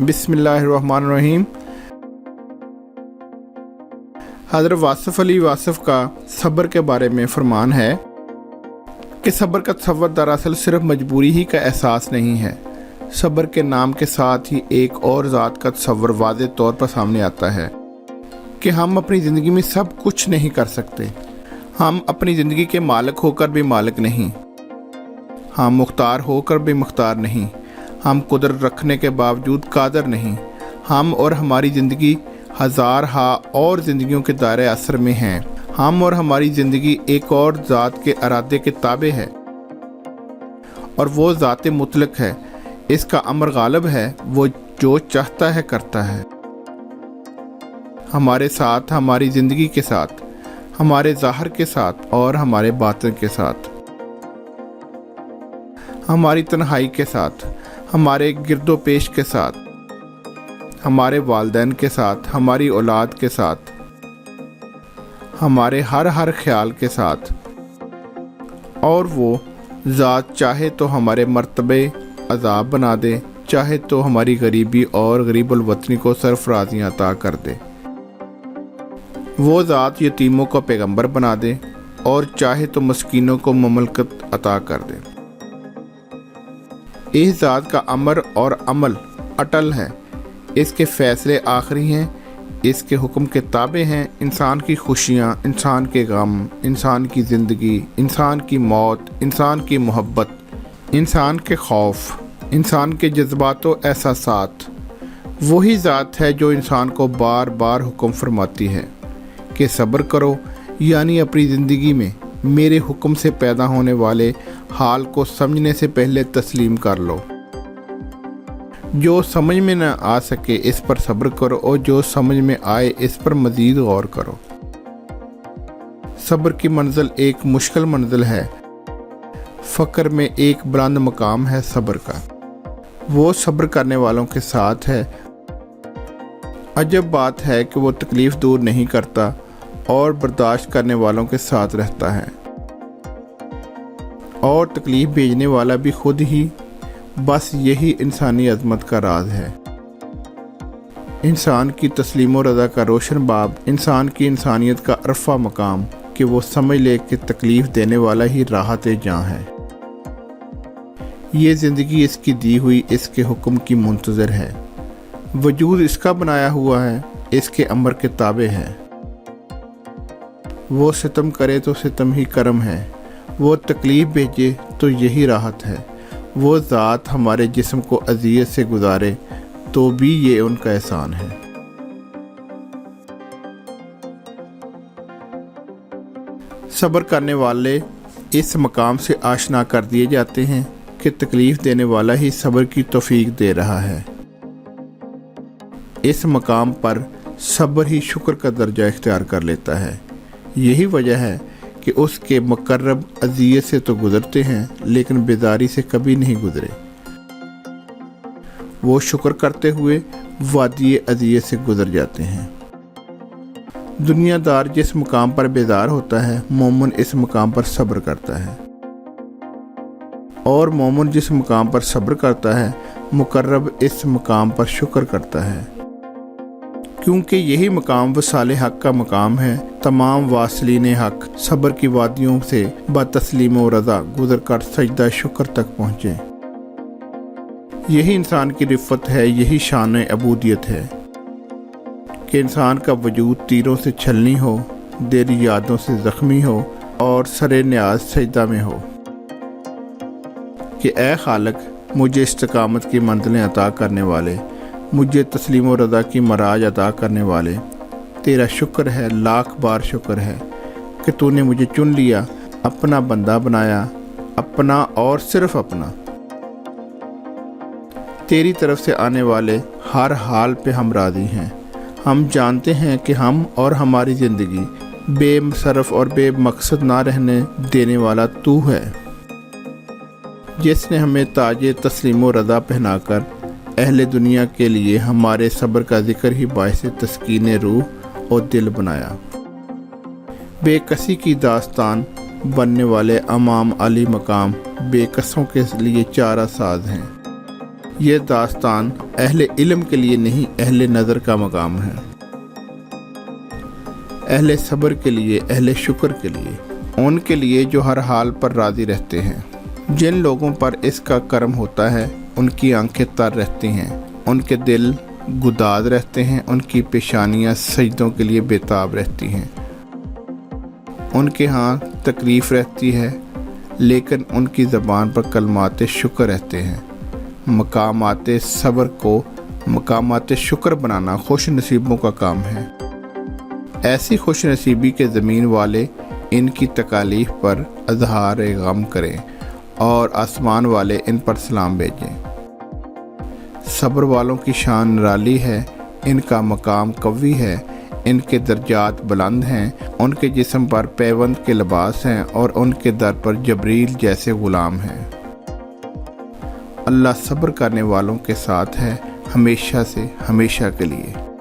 बिस्मिल्लाहिर्रहमानिर्रहीम। हज़रत वासिफ़ अली वासिफ़ का सब्र के बारे में फरमान है कि सब्र का तसव्वुर दरअसल सिर्फ मजबूरी ही का एहसास नहीं है। सब्र के नाम के साथ ही एक और ज़ात का तसव्वुर वाज़ेह तौर पर सामने आता है कि हम अपनी ज़िंदगी में सब कुछ नहीं कर सकते। हम अपनी ज़िंदगी के मालिक होकर भी मालिक नहीं, हम मुख्तार होकर भी मुख्तार नहीं, हम कुदरत रखने के बावजूद कादर नहीं। हम और हमारी ज़िंदगी हज़ार हा और ज़िंदगियों के दायरे असर में हैं। हम और हमारी ज़िंदगी एक और ज़ात के इरादे के ताबे है और वो ज़ात मुतलक है। इसका अमर गालिब है, वो जो चाहता है करता है। हमारे साथ, हमारी ज़िंदगी के साथ, हमारे ज़ाहिर के साथ और हमारे बातिन के साथ, हमारी तन्हाई के साथ, हमारे गिरदो पेश के साथ, हमारे वालिदैन के साथ, हमारी औलाद के साथ, हमारे हर ख्याल के साथ। और वो ज़ात चाहे तो हमारे मर्तबे अज़ाब बना दे, चाहे तो हमारी गरीबी और गरीबुल वतनी को सरफराजियाँ अता कर दे। वो ज़ात यतीमों को पैगंबर बना दे और चाहे तो मस्कीनों को ममलकत अता कर दे। इस ज़ात का अमर और अमल अटल है। इसके फ़ैसले आखिरी हैं, इसके हुक्म के ताबे हैं। इंसान की खुशियाँ, इंसान के गम, इंसान की ज़िंदगी, इंसान की मौत, इंसान की मोहब्बत, इंसान के खौफ, इंसान के जज्बात व एहसासात। वही ज़ात है जो इंसान को बार बार हुक्म फरमाती है कि सब्र करो, यानी अपनी ज़िंदगी में मेरे हुक्म से पैदा होने वाले हाल को समझने से पहले तस्लीम कर लो। जो समझ में न आ सके इस पर सब्र करो और जो समझ में आए इस पर मज़ीद गौर करो। सब्र की मंजिल एक मुश्किल मंजिल है। फ़क्र में एक बुलंद मकाम है सब्र का, वो सब्र करने वालों के साथ है। अजब बात है कि वो तकलीफ़ दूर नहीं करता और बर्दाश्त करने वालों के साथ रहता है। और तकलीफ़ भेजने वाला भी खुद ही। बस यही इंसानी अज़मत का राज है। इंसान की तस्लीम व रज़ा का रोशन बाब, इंसान की इंसानियत का अरफा मकाम कि वो समझ ले कि तकलीफ़ देने वाला ही राहत जाँ है। ये ज़िंदगी इसकी दी हुई, इसके हुक्म की मुंतज़र है। वजूद इसका बनाया हुआ है, इसके अमर के ताबे है। वो सितम करे तो सितम ही करम है, वो तकलीफ़ भेजे तो यही राहत है। वो ज़ात हमारे जिस्म को अज़ियत से गुजारे तो भी ये उनका एहसान है। सब्र करने वाले इस मकाम से आशना कर दिए जाते हैं कि तकलीफ़ देने वाला ही सब्र की तौफीक दे रहा है। इस मकाम पर सब्र ही शुक्र का दर्जा इख्तियार कर लेता है। यही वजह है कि उसके मुकर्रब अज़ियत से तो गुज़रते हैं लेकिन बेदारी से कभी नहीं गुज़रे। वो शुक्र करते हुए वादी अज़ियत से गुज़र जाते हैं। दुनियादार जिस मकाम पर बेदार होता है, मोमिन इस मकाम पर सब्र करता है। और मोमिन जिस मकाम पर सब्र करता है, मुकर्रब इस मकाम पर शुक्र करता है, क्योंकि यही मकाम वसाले हक़ का मकाम है। तमाम वासलीन हक़ सब्र की वादियों से बतस्लीम व रज़ा गुज़र कर सजदा शुक्र तक पहुँचे। यही इंसान की रिफ़त है, यही शान अबूदियत है कि इंसान का वजूद तीरों से छलनी हो, दिल यादों से ज़ख्मी हो और सरे न्याज सजदा में हो कि ए खालिक, मुझे इस्तिकामत की मंज़िलें अता करने वाले, मुझे तस्लीम व रज़ा की मराज अता करने वाले, तेरा शुक्र है, लाख बार शुक्र है कि तूने मुझे चुन लिया, अपना बंदा बनाया, अपना और सिर्फ अपना। तेरी तरफ से आने वाले हर हाल पे हम राज़ी हैं। हम जानते हैं कि हम और हमारी ज़िंदगी बेमसरफ और बेमकसद ना रहने देने वाला तू है, जिसने हमें ताजे तस्लीम व रज़ा पहनाकर अहले दुनिया के लिए हमारे सब्र का ज़िक्र ही बाइस तस्कीन रूह और दिल बनाया। बेकसी की दास्तान बनने वाले अमाम अली मकाम बेकसों के लिए चारा साज हैं। یہ داستان اہل علم کے لیے نہیں، اہل نظر کا مقام ہے، اہل صبر کے لیے، اہل شکر کے لیے، ان کے لیے جو ہر حال پر راضی رہتے ہیں۔ جن لوگوں پر اس کا کرم ہوتا ہے ان کی آنکھیں تر رہتی ہیں، ان کے دل گداز رہتے ہیں، ان کی پیشانیاں سجدوں کے لیے بےتاب رہتی ہیں، ان کے ہاں تکلیف رہتی ہے لیکن ان کی زبان پر کلمات شکر رہتے ہیں۔ مقامات صبر کو مقامات شکر بنانا خوش نصیبوں کا کام ہے۔ ایسی خوش نصیبی کے زمین والے ان کی تکالیف پر اظہار غم کریں اور آسمان والے ان پر سلام بھیجیں۔ صبر والوں کی شان نرالی ہے، ان کا مقام قوی ہے، ان کے درجات بلند ہیں، ان کے جسم پر پیوند کے لباس ہیں اور ان کے در پر جبریل جیسے غلام ہیں۔ اللہ صبر کرنے والوں کے ساتھ ہے، ہمیشہ سے ہمیشہ کے لیے۔